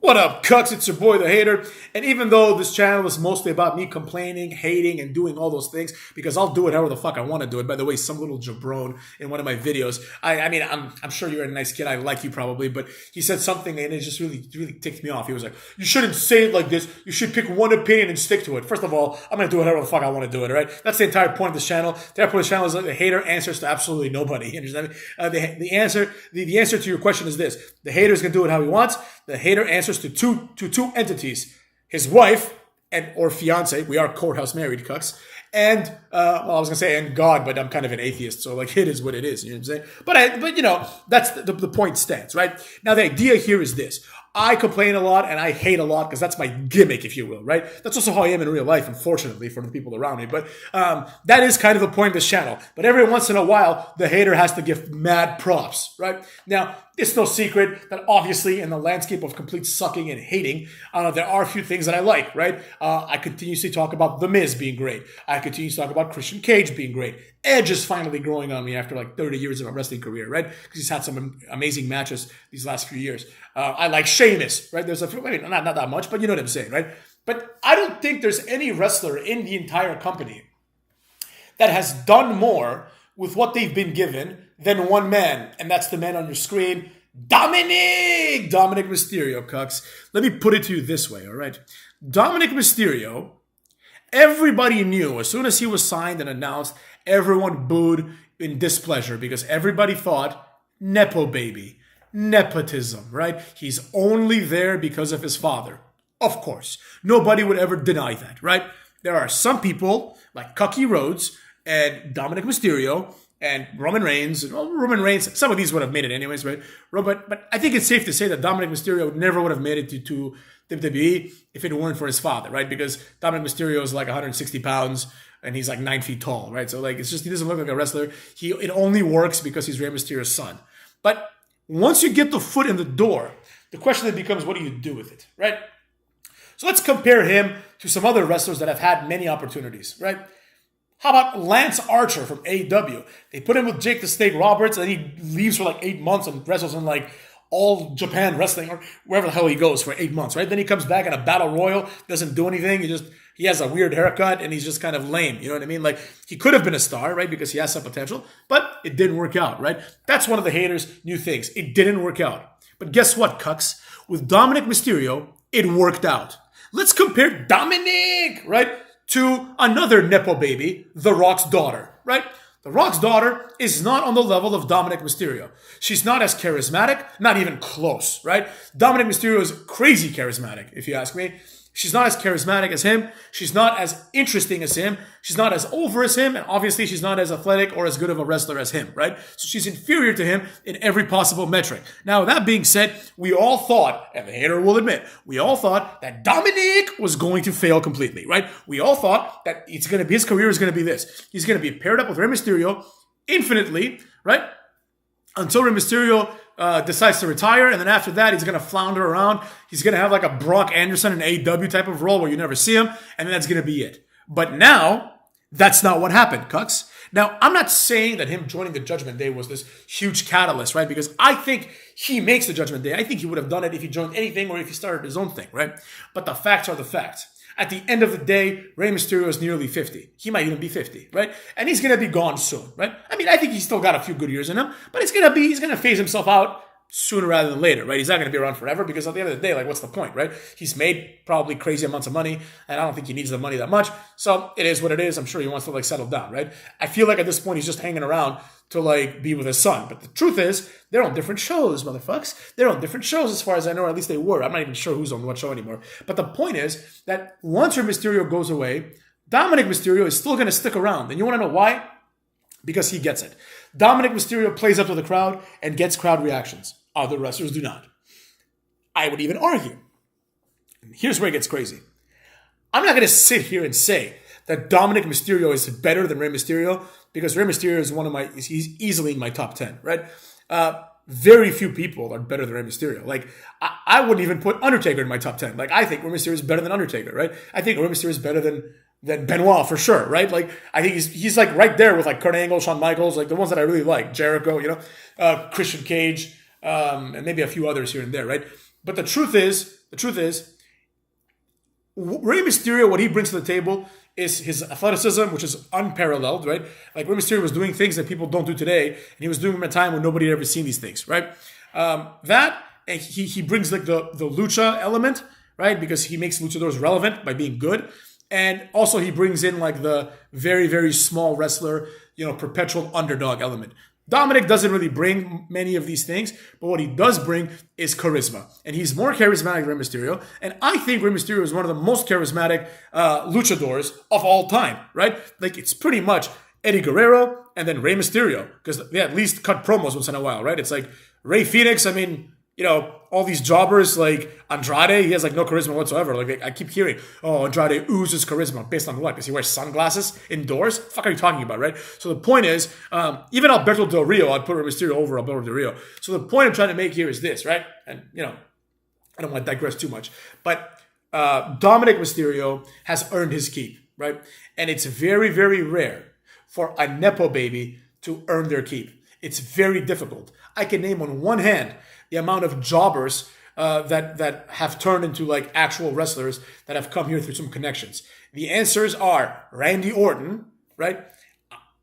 What up, cucks? It's your boy, the Hater. And even though this channel is mostly about me complaining, hating, and doing all those things, because I'll do it however the fuck I want to do it. By the way, some little jabron in one of my videos, I'm sure you're a nice kid. I like you probably, but he said something and it just really ticked me off. He was like, you shouldn't say it like this. You should pick one opinion and stick to it. First of all, I'm going to do it however the fuck I want to do it, all right? That's the entire point of this channel. The entire point of this channel is that the Hater answers to absolutely nobody. You understand me? The answer to your question is this. The Hater is going to do it how he wants. The Hater answers to two entities: his wife or fiance. We are courthouse married, cucks. And I was gonna say and God, but I'm kind of an atheist, so like it is what it is. You know what I'm saying? But you know, that's the point stands, right? Now the idea here is this: I complain a lot and I hate a lot because that's my gimmick, if you will, right? That's also how I am in real life, unfortunately, for the people around me. But that is kind of the point of this channel. But every once in a while, the Hater has to give mad props, right? Now, it's no secret that obviously in the landscape of complete sucking and hating, there are a few things that I like, right? I continuously talk about The Miz being great. I continue to talk about Christian Cage being great. Edge is finally growing on me after like 30 years of a wrestling career, right? Because he's had some amazing matches these last few years. I like Sheamus, right? There's a few, not that much, but you know what I'm saying, right? But I don't think there's any wrestler in the entire company that has done more with what they've been given than one man, and that's the man on your screen, Dominic Mysterio, cucks. Let me put it to you this way, all right? Dominic Mysterio, everybody knew as soon as he was signed and announced, everyone booed in displeasure because everybody thought, Nepo baby, nepotism, right? He's only there because of his father. Of course, nobody would ever deny that, right? There are some people like Cucky Rhodes and Dominic Mysterio and Roman Reigns. Some of these would have made it anyways, right? But I think it's safe to say that Dominic Mysterio never would have made it to WWE if it weren't for his father, right? Because Dominic Mysterio is like 160 pounds and he's like 9 feet tall, right? So like, it's just, he doesn't look like a wrestler. It only works because he's Rey Mysterio's son. But once you get the foot in the door, the question then becomes, what do you do with it, right? So let's compare him to some other wrestlers that have had many opportunities, right? How about Lance Archer from AEW? They put him with Jake the Snake Roberts, and then he leaves for like 8 months and wrestles in like All Japan Wrestling or wherever the hell he goes for 8 months, right? Then he comes back in a battle royal, doesn't do anything. He has a weird haircut and he's just kind of lame. You know what I mean? Like he could have been a star, right? Because he has some potential, but it didn't work out, right? That's one of the Haters' new things. It didn't work out. But guess what, cucks? With Dominic Mysterio, it worked out. Let's compare Dominic, right, to another Nepo baby, The Rock's daughter, right? The Rock's daughter is not on the level of Dominic Mysterio. She's not as charismatic, not even close, right? Dominic Mysterio is crazy charismatic, if you ask me. She's not as charismatic as him. She's not as interesting as him. She's not as over as him. And obviously, she's not as athletic or as good of a wrestler as him, right? So she's inferior to him in every possible metric. Now, that being said, we all thought, and the Hater will admit, we all thought that Dominic was going to fail completely, right? We all thought that his career is going to be this. He's going to be paired up with Rey Mysterio infinitely, right? Until Rey Mysterio decides to retire, and then after that, he's going to flounder around. He's going to have like a Brock Anderson in AEW type of role where you never see him, and then that's going to be it. But now, that's not what happened, cucks. Now, I'm not saying that him joining the Judgment Day was this huge catalyst, right? Because I think he makes the Judgment Day. I think he would have done it if he joined anything or if he started his own thing, right? But the facts are the facts. At the end of the day, Rey Mysterio is nearly 50. He might even be 50, right? And he's going to be gone soon, right? I mean, I think he's still got a few good years in him, but he's going to phase himself out sooner rather than later, right? He's not going to be around forever because at the end of the day, like, what's the point, right? He's made probably crazy amounts of money, and I don't think he needs the money that much. So it is what it is. I'm sure he wants to like settle down, right? I feel like at this point, he's just hanging around to like be with his son. But the truth is, they're on different shows, motherfucks. They're on different shows as far as I know, or at least they were. I'm not even sure who's on what show anymore. But the point is that once Rey Mysterio goes away, Dominic Mysterio is still going to stick around. And you want to know why? Because he gets it. Dominic Mysterio plays up to the crowd and gets crowd reactions. Other wrestlers do not. I would even argue. And here's where it gets crazy. I'm not going to sit here and say that Dominic Mysterio is better than Rey Mysterio because Rey Mysterio is he's easily in my top 10, right? Very few people are better than Rey Mysterio. Like, I wouldn't even put Undertaker in my top 10. Like, I think Rey Mysterio is better than Undertaker, right? I think Rey Mysterio is better than Benoit for sure, right? Like, I think he's like right there with like Kurt Angle, Shawn Michaels, like the ones that I really like. Jericho, Christian Cage, and maybe a few others here and there, right? But the truth is, Rey Mysterio, what he brings to the table is his athleticism, which is unparalleled, right? Like Rey Mysterio was doing things that people don't do today, and he was doing them at a time when nobody had ever seen these things, right? That and he brings like the lucha element, right? Because he makes luchadors relevant by being good, and also he brings in like the very very small wrestler, perpetual underdog element. Dominic doesn't really bring many of these things, but what he does bring is charisma. And he's more charismatic than Rey Mysterio. And I think Rey Mysterio is one of the most charismatic luchadors of all time, right? Like, it's pretty much Eddie Guerrero and then Rey Mysterio, because they at least cut promos once in a while, right? It's like Rey Fenix, all these jobbers like Andrade, he has like no charisma whatsoever. Like, I keep hearing, oh, Andrade oozes charisma. Based on what? Because he wears sunglasses indoors? The fuck are you talking about, right? So the point is, even Alberto Del Rio, I'd put Rey Mysterio over Alberto Del Rio. So the point I'm trying to make here is this, right? And, I don't want to digress too much. But Dominic Mysterio has earned his keep, right? And it's very, very rare for a Nepo baby to earn their keep. It's very difficult. I can name on one hand the amount of jobbers that have turned into like actual wrestlers that have come here through some connections. The answers are Randy Orton, right?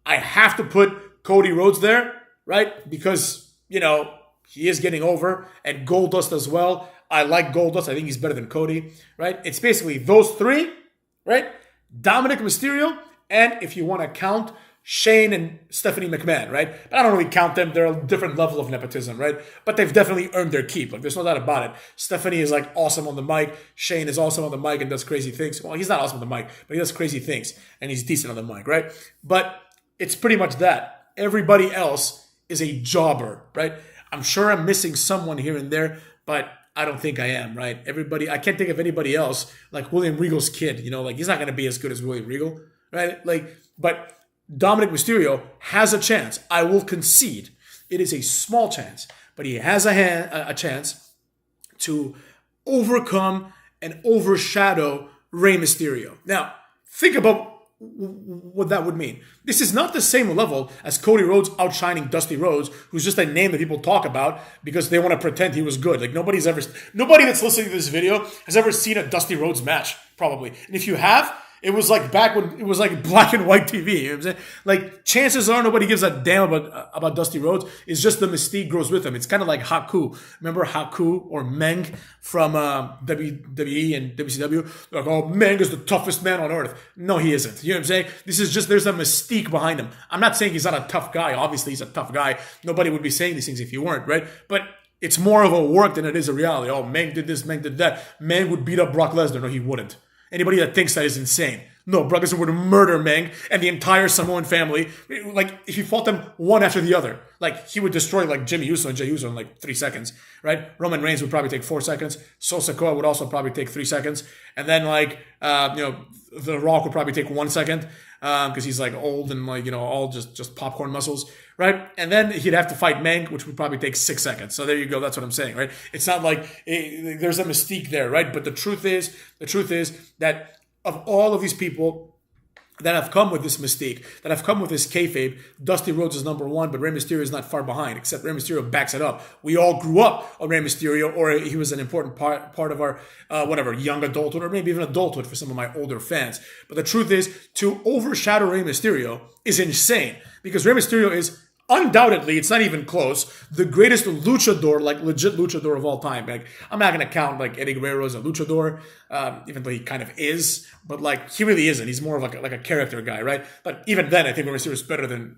I have to put Cody Rhodes there, right? Because, he is getting over, and Goldust as well. I like Goldust. I think he's better than Cody, right? It's basically those three, right? Dominic Mysterio, and if you want to count, Shane and Stephanie McMahon, right? But I don't really count them. They're a different level of nepotism, right? But they've definitely earned their keep. Like, there's no doubt about it. Stephanie is like awesome on the mic. Shane is awesome on the mic and does crazy things. Well, he's not awesome on the mic, but he does crazy things. And he's decent on the mic, right? But it's pretty much that. Everybody else is a jobber, right? I'm sure I'm missing someone here and there, but I don't think I am, right? I can't think of anybody else like William Regal's kid, he's not going to be as good as William Regal, right? But Dominic Mysterio has a chance. I will concede. It is a small chance, but he has a chance to overcome and overshadow Rey Mysterio. Now, think about what that would mean. This is not the same level as Cody Rhodes outshining Dusty Rhodes, who's just a name that people talk about because they want to pretend he was good. Like, nobody that's listening to this video has ever seen a Dusty Rhodes match, probably. And if you have, it was like back when it was like black and white TV. You know what I'm saying? Like, chances are nobody gives a damn about Dusty Rhodes. It's just the mystique grows with him. It's kind of like Haku. Remember Haku or Meng from WWE and WCW? Like, oh, Meng is the toughest man on earth. No, he isn't. You know what I'm saying? This is just, there's a mystique behind him. I'm not saying he's not a tough guy. Obviously, he's a tough guy. Nobody would be saying these things if he weren't, right? But it's more of a work than it is a reality. Oh, Meng did this, Meng did that. Meng would beat up Brock Lesnar. No, he wouldn't. Anybody that thinks that is insane. No, Brock Lesnar would murder Meng and the entire Samoan family. Like, if he fought them one after the other, like, he would destroy like Jimmy Uso and Jey Uso in like 3 seconds, right? Roman Reigns would probably take 4 seconds. Sol Sikoa would also probably take 3 seconds. And then The Rock would probably take 1 second because he's like old and like, all just popcorn muscles, right? And then he'd have to fight Meng, which would probably take 6 seconds. So there you go. That's what I'm saying, right? It's not like there's a mystique there, right? But the truth is that of all of these people that have come with this mystique, that have come with this kayfabe, Dusty Rhodes is number one, but Rey Mysterio is not far behind, except Rey Mysterio backs it up. We all grew up on Rey Mysterio, or he was an important part of our, young adulthood, or maybe even adulthood for some of my older fans. But the truth is, to overshadow Rey Mysterio is insane, because Rey Mysterio is undoubtedly, it's not even close, the greatest luchador, like legit luchador of all time. Like, I'm not going to count like Eddie Guerrero as a luchador, even though he kind of is, but like, he really isn't. He's more of like a character guy, right? But even then, I think Rey Mysterio is better than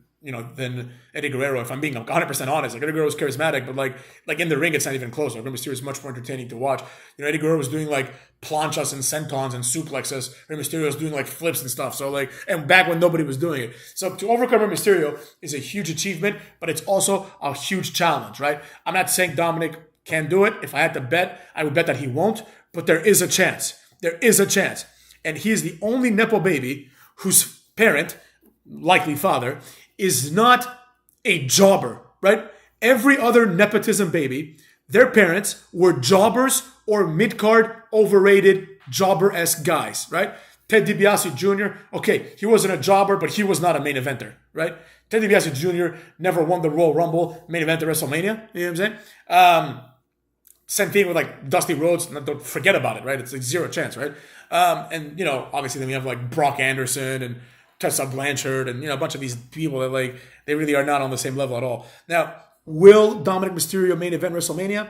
Eddie Guerrero, if I'm being 100% honest. Like, Eddie Guerrero is charismatic, but like in the ring, it's not even close. Like, Rey Mysterio is much more entertaining to watch. Eddie Guerrero was doing like planchas and sentons and suplexes. Rey Mysterio was doing like flips and stuff. So like, and back when nobody was doing it. So to overcome Rey Mysterio is a huge achievement, but it's also a huge challenge, right? I'm not saying Dominic can do it. If I had to bet, I would bet that he won't, but there is a chance. There is a chance. And he is the only Nepo baby whose parent, likely father, is not a jobber, right? Every other nepotism baby, their parents were jobbers or mid-card, overrated, jobber-esque guys, right? Ted DiBiase Jr., okay, he wasn't a jobber, but he was not a main eventer, right? Ted DiBiase Jr. never won the Royal Rumble, main event at WrestleMania, you know what I'm saying? Same thing with like Dusty Rhodes. Don't forget about it, right? It's like zero chance, right? And you know, obviously then we have like Brock Anderson and Tessa Blanchard and you know a bunch of these people that like they really are not on the same level at all. Now, will Dominic Mysterio main event WrestleMania?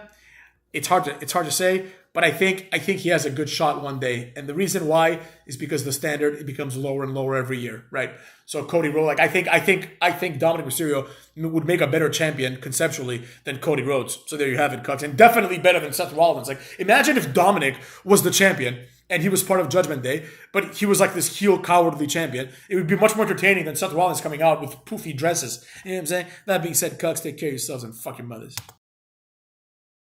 It's hard to say, but I think he has a good shot one day, and the reason why is because the standard it becomes lower and lower every year, right? So Cody Rhodes, like I think Dominic Mysterio would make a better champion conceptually than Cody Rhodes. So there you have it, Cucks, and definitely better than Seth Rollins. Like imagine if Dominic was the champion and he was part of Judgment Day, but he was like this heel cowardly champion. It would be much more entertaining than Seth Rollins coming out with poofy dresses. You know what I'm saying? That being said, Cucks, take care of yourselves and fuck your mothers.